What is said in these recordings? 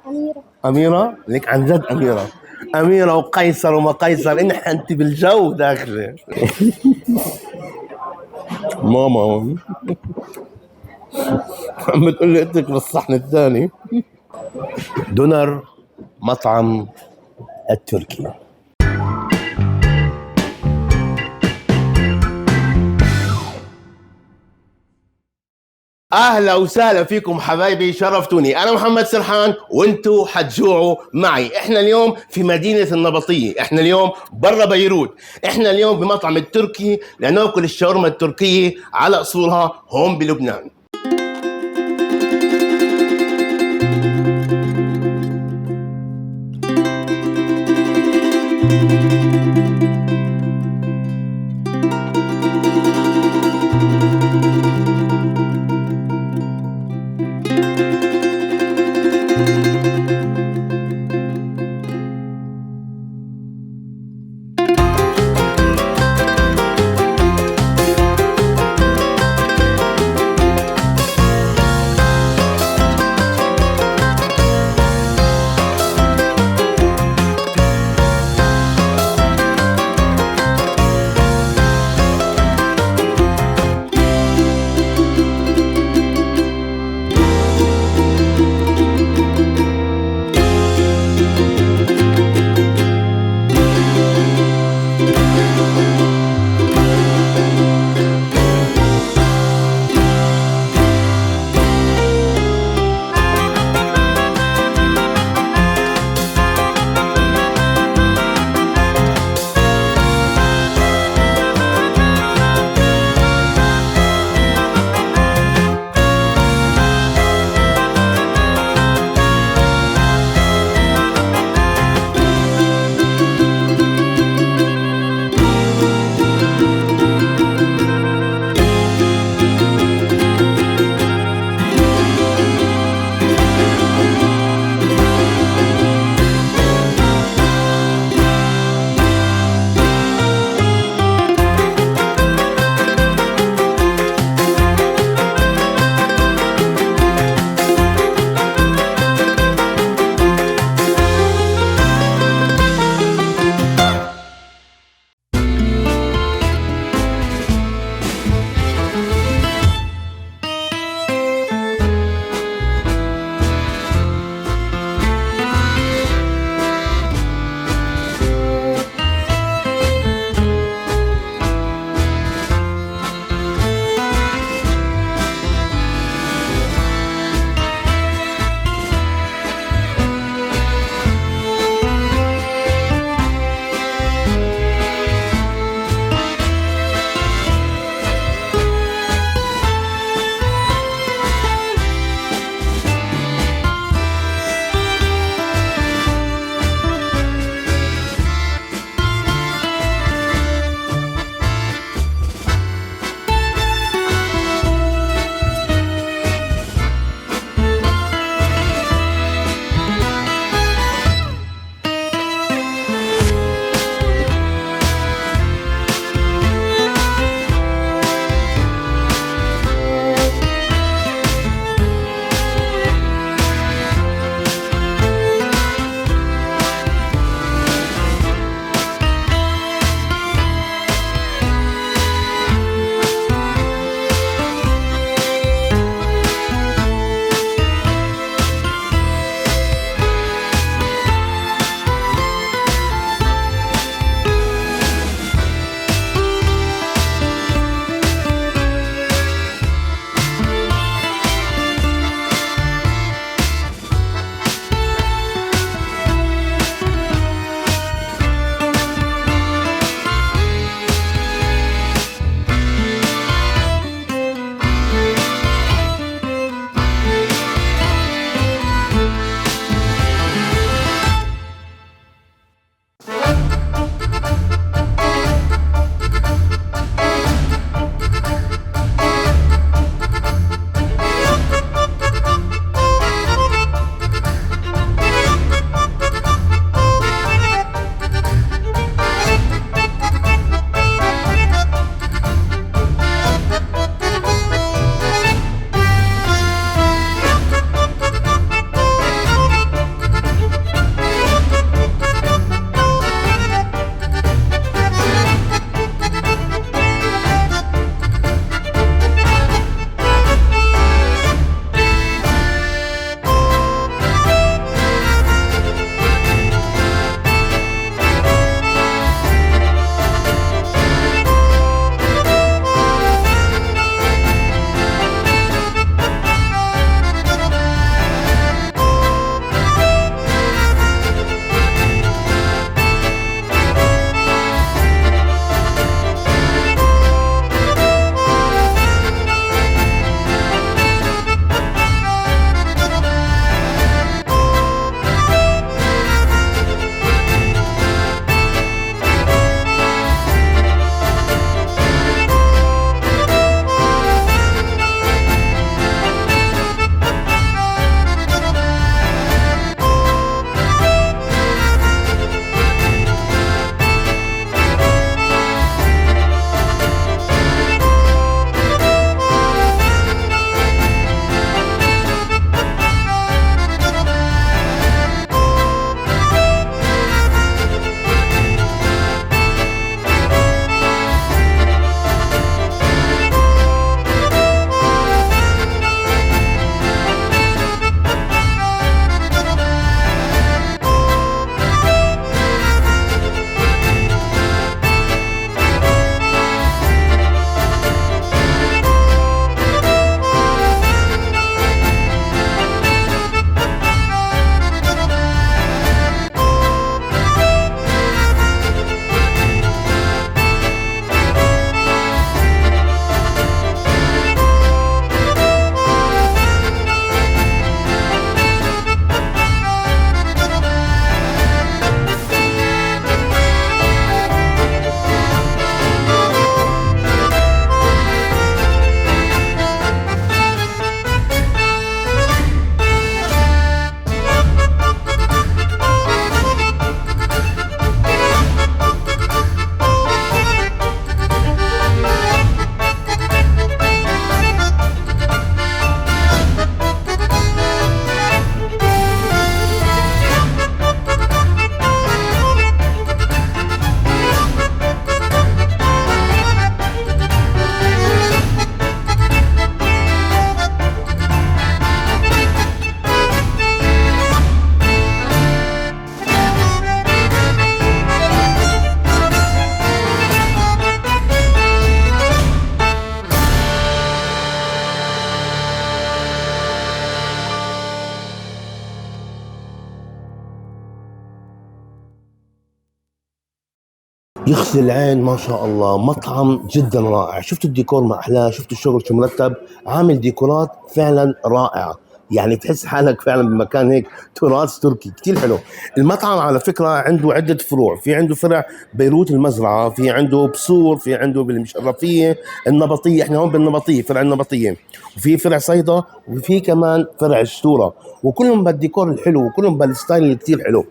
أميرة. أميرة؟ لك عن جد أميرة. أميرة وقيصر وما قيصر، أنت بالجو داخلة. ماما عم بتقول لي اترك بالصحن الثاني. دونر مطعم التركي. اهلا وسهلا فيكم حبايبي، شرفتوني. انا محمد سرحان وانتو حتجوعوا معي. احنا اليوم في مدينة النبطية، احنا اليوم برا بيروت، احنا اليوم بمطعم التركي لناكل الشاورما التركية على اصولها هون بلبنان. يغسل العين ما شاء الله. مطعم جدا رائع، شفت الديكور ما احلاه، شفت الشغل شو مرتب، عامل ديكورات فعلا رائعه. يعني تحس حالك فعلا بمكان هيك تراث تركي كتير حلو. المطعم على فكره عنده عده فروع، في عنده فرع بيروت المزرعه، في عنده بصور، في عنده بالمشرفيه، النبطيه، احنا هون بالنبطيه فرع النبطيه، وفي فرع صيدا، وفي كمان فرع الشتوره، وكلهم بالديكور الحلو وكلهم بالستايل اللي كتير حلو.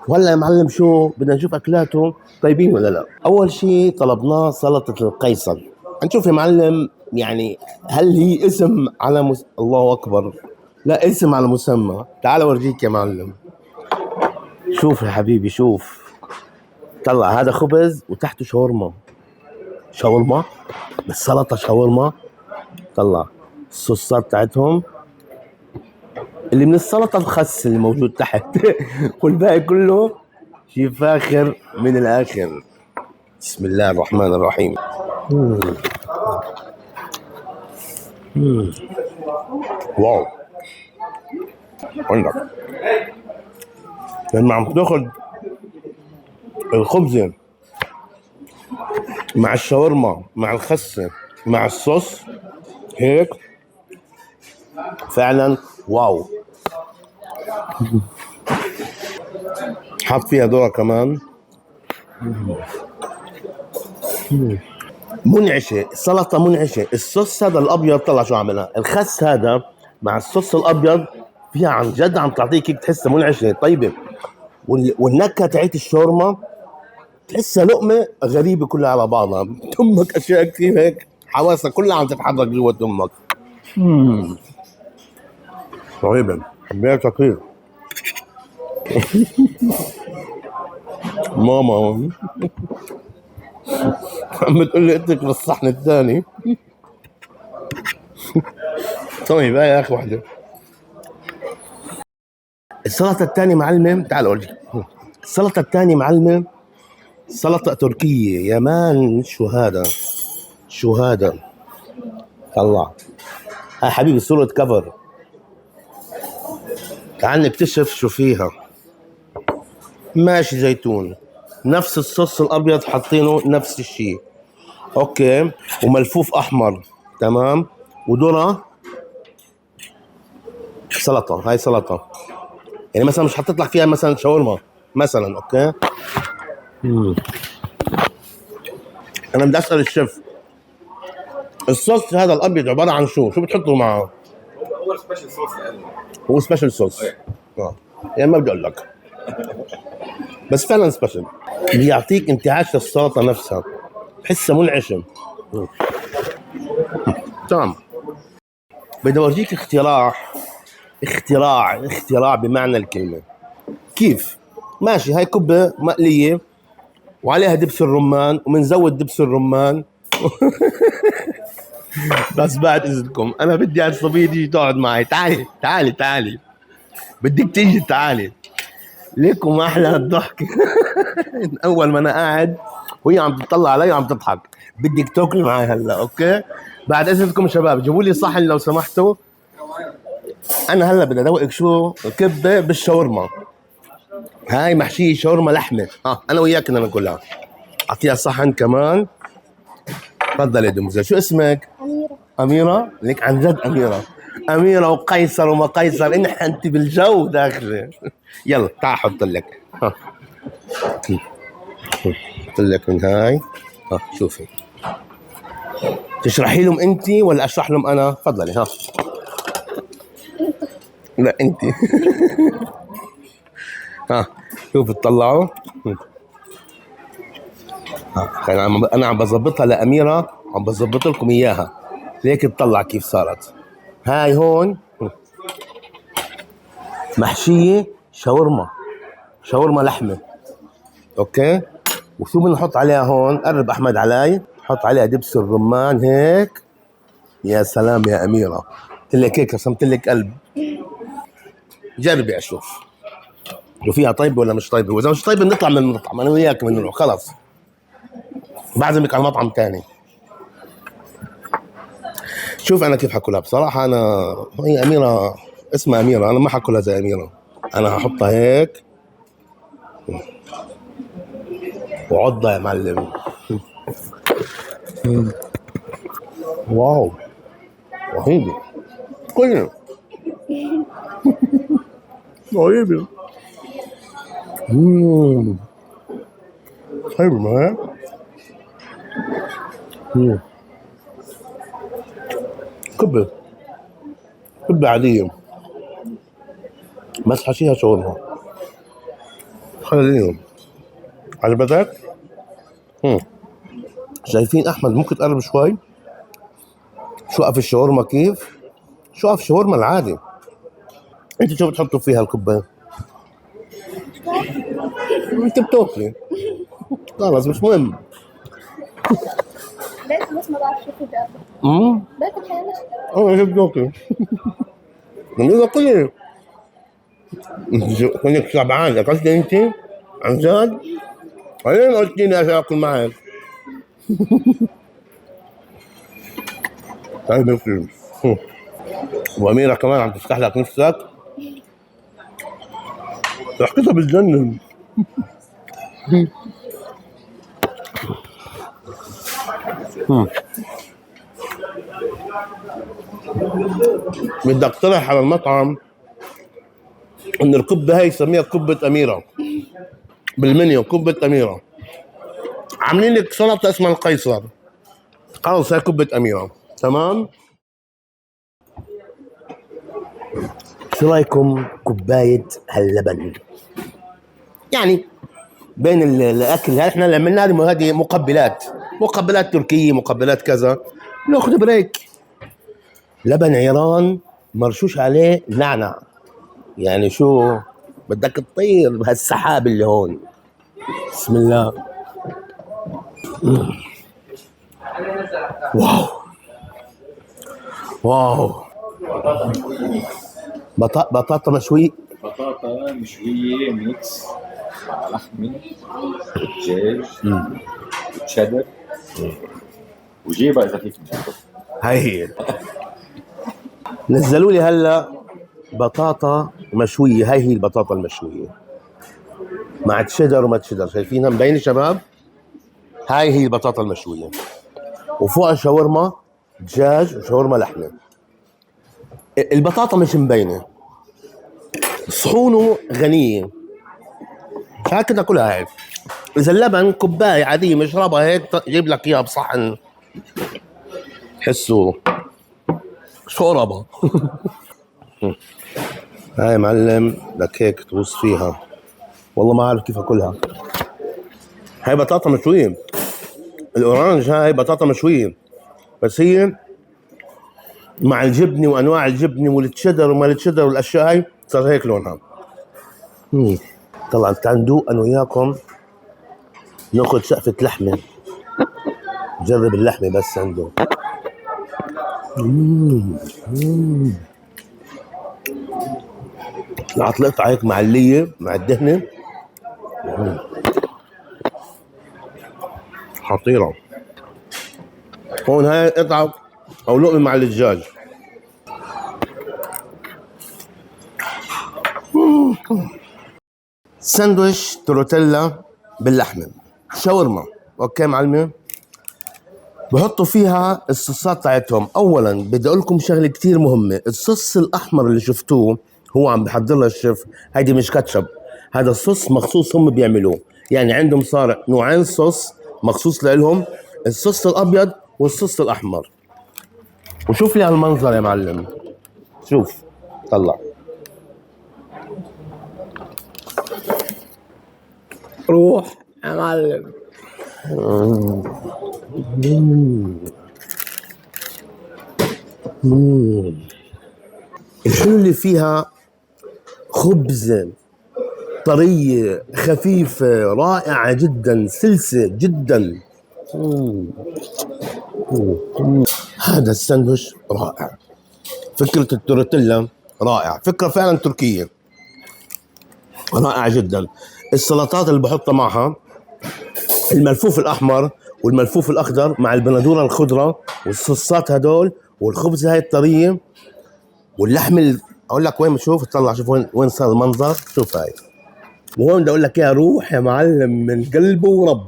وهلا يا معلم شو بدنا نشوف اكلاته طيبين ولا لا. اول شيء طلبناه سلطه القيصر. نشوف يا معلم يعني هل هي اسم على الله اكبر، لا اسم على مسمى. تعال اورجيك يا معلم. شوف يا حبيبي شوف، طلع هذا خبز وتحته شاورما. شاورما بالسلطه شاورما. طلع الصوصات تاعتهم اللي من السلطه الخس اللي موجود تحت والباقي كله شيء فاخر من الاخر. بسم الله الرحمن الرحيم. مم. مم. واو. عندك لما عم تاخذ الخبزة مع الشاورما مع الخسة مع الصوص هيك فعلا واو. حط فيها ذرة كمان. منعشة السلطة، منعشة. الصوص هذا الأبيض طلع شو عملها، الخس هذا مع الصوص الأبيض فيها عن جد عم تعطيك هيك تحسها منعشة طيبة. والنكهة تاعت الشاورما تحسها لقمة غريبة كلها على بعضها، تمك أشياء كثير هيك حواسك كلها عم تتحرك جوا تمك. رهيبة، حبيتها كثير. ماما عم بتقول لي اترك بالصحن الثاني. طيب هاي اخر وحده. السلطه الثانيه معلمه، تعال اورجيك. السلطه الثانيه معلمه سلطه تركيه يا مان. شو هذا، شو هذا، طلع. هاي حبيبي صورة كفر. تعال نكتشف شو فيها. ماشي زيتون، نفس الصوص الابيض حاطينه نفس الشيء، اوكي، وملفوف احمر تمام، وذره. سلطه، هاي سلطه يعني مثلا مش حطيت لك فيها مثلا شاورما مثلا، اوكي. انا بدي اسال الشيف، الصوص هذا الابيض عباره عن شو بتحطوا معه؟ هو سبيشال صوص يعني. هو سبيشال صوص يعني ما بدي اقول لك، بس فعلا سبيشال، بيعطيك انتعاش للسلطه نفسها، بحسها منعشه. تمام. بدي اورجيك اختراع بمعنى الكلمه. كيف؟ ماشي، هاي كبه مقليه وعليها دبس الرمان ومنزود دبس الرمان بس بعد اذنكم انا بدي على الصبيه تيجي تقعد معي. تعالي بدك تيجي، تعالي ليكم احلى الضحك اول ما انا قاعد وهي عم تطلع علي وعم تضحك. بدك تاكلي معي هلا، اوكي؟ بعد اذنكم شباب جيبوا لي صحن لو سمحتوا. انا هلا بدي ادوقك شو كبه بالشاورما. هاي محشيه شاورما لحمه، انا وياك بدنا ناكلها. اعطيها صحن كمان. تفضل يا دمزة، شو اسمك؟ أميرة. ليك عن جد أميرة وقيصر وما قيصر، انت بالجو داخله. يلا تعال حط لك، حط لك من هاي. شوفي، تشرحي لهم انت ولا اشرح لهم انا؟ تفضلي. لا انت شوف تطلعوا. انا عم بظبطها لأميرة، عم بظبط لكم اياها، ليك تطلع كيف صارت. هاي هون محشية شاورما لحمة، اوكي. وشو بنحط عليها هون؟ قرب احمد علي، حط عليها دبس الرمان هيك. يا سلام يا أميرة، قلت لك هيك رسمت لك قلب. جربي اشوف لو فيها طيبة ولا مش طيبة، واذا مش طيبة بنطلع من المطعم انا وياك، بنروح خلص، بعزمك على مطعم تاني. شوف انا كيف حاكلها بصراحة. انا هي أميرة اسمها أميرة، انا ما حاكلها زي أميرة. انا هحطها هيك وعضة يا معلم. واو رهيبة كلنا رهيبة. حلو ما كبة كبة عادية بس حشيها شاورما. خليهم عجبتك؟ شايفين احمد ممكن تقرب شوي؟ شوقف الشاورما كيف؟ شوقف الشاورما العادي. انت شو بتحطوا فيها الكبة؟ انت بتاكلي خلص مش مهم. باكل بس ما بعرفش اكل جنبه. باكل حاجه انا شو بتاكلي؟ من كلي كنت شبعان اكلت انت؟ عن جد؟ ليه ما قلتيني اكل معك؟ طيب يمكن وأميرة كمان عم تفتح لك نفسك ضحكتها بتجنن. بدي اقترح على المطعم ان الكبة هاي يسميها كبة أميرة بالمنيو. كبة أميرة عاملين لك سلطة اسمها القيصر، خلص هاي كبة أميرة. تمام. شو رايكم كوباية هاللبن؟ يعني بين الاكل احنا اللي عملناه هذه مقبلات تركية، مقبلات كذا، ناخذ بريك. لبن عيران مرشوش عليه نعنع، يعني شو بدك تطير بهالسحاب اللي هون. بسم الله. واو واو. بطاطا مشوي. بطاطا مشوية ميكس مع لحمة دجاج وتشيدر وجيبة إذا فيك نحطه. هاي هي. نزلوا لي هلا بطاطا مشوية. هاي هي البطاطا المشوية مع تشيدر وما تشيدر، شايفينها مبينة شباب؟ هاي هي البطاطا المشوية وفوقها شاورما دجاج وشاورما لحمة. البطاطا مش مبينة، صحونه غنية، هكذا كلها هيك. إذا اللبن كوباية عادية مشربها هيك جيب لك إياها بصحن حسه شوربة. هاي معلم لك هيك تغوص فيها، والله ما عارف كيف أكلها. هاي بطاطا مشوية، الأورانج هاي بطاطا مشوية بس هي مع الجبنة وأنواع الجبنة والتشيدر وما التشيدر والأشياء هاي صار هيك لونها. طبعا تعال ندوق أنا وياكم، ناخذ شقفة لحمة، جرب اللحمة بس عنده. عطلقت عليك معلية مع الدهنة خطيرة. هون هاي قطعة أو لقمة مع الدجاج. ساندويش تورتيلا باللحمة، شاورما. اوكي معلمة، بحطوا فيها الصوصات تاعتهم. اولا بدي اقول لكم شغله كتير مهمه، الصوص الاحمر اللي شفتوه هو عم بحضر لها الشيف، هيدي مش كاتشب، هذا الصوص مخصوص هم بيعملوه. يعني عندهم صار نوعين صوص مخصوص لهم، الصوص الابيض والصوص الاحمر. وشوف لي هالمنظر يا معلم، شوف طلع روح يا معلم. الحلو اللي فيها خبز طرية خفيفة رائعة جدا، سلسة جدا. هذا الساندويش رائع. فكرة التورتيلا رائع، فكرة فعلا تركية رائعة جدا. السلطات اللي بحطها معها الملفوف الأحمر والملفوف الأخضر مع البندورة الخضراء والصوصات هدول والخبز هاي الطرية واللحم أقول لك وين بشوف، طلع شوف وين صار المنظر. شوف هاي وهون بدي اقول لك اياها روح يا معلم من قلبه ورب.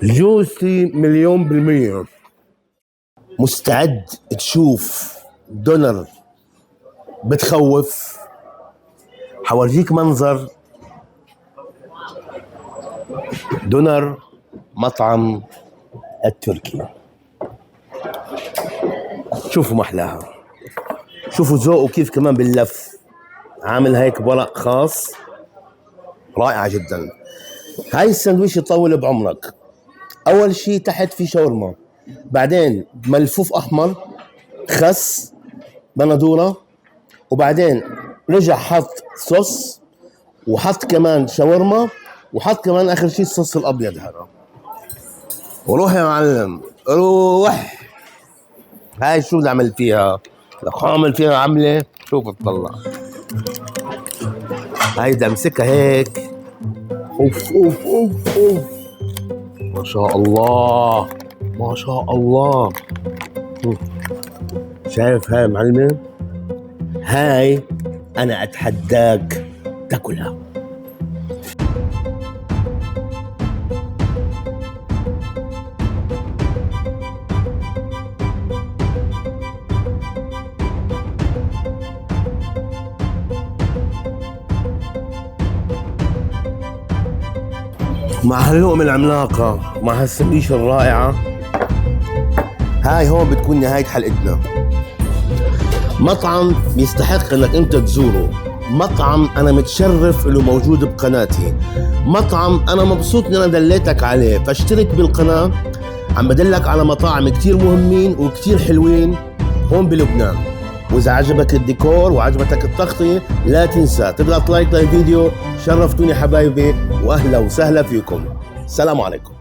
جوسي 1,000,000%. مستعد تشوف دونر بتخوف؟ حورجيك منظر دونر مطعم التركي. شوفوا محلاها، شوفوا ذوقه كيف كمان باللف، عامل هيك بورق خاص، رائعة جدا. هاي السندويش يطول بعمرك. اول شيء تحت في شاورما، بعدين ملفوف احمر، خس، بندوره، وبعدين رجع حط صوص، وحط كمان شاورما، وحط كمان اخر شيء الصوص الابيض هذا. وروح يا معلم روح. هاي شو بدي اعمل فيها؟ لك اعمل فيها عمله شوف تطلع. هاي بدي امسكها هيك. اوف اوف اوف اوف، ما شاء الله ما شاء الله. شايف هاي معلمة؟ هاي انا اتحداك تاكلها. مع هاللقمة العملاقة، مع هالسندويشة الرائعة، هاي هون بتكون نهاية حلقتنا. مطعم يستحق انك انت تزوره، مطعم انا متشرف انه موجود بقناتي، مطعم انا مبسوط ان انا دليتك عليه، فاشترك بالقناة. عم بدلك على مطاعم كتير مهمين وكتير حلوين هون بلبنان. واذا عجبك الديكور وعجبتك التغطية لا تنسى تضغط لايك للفيديو. شرفتوني حبايبي واهلا وسهلا فيكم. السلام عليكم.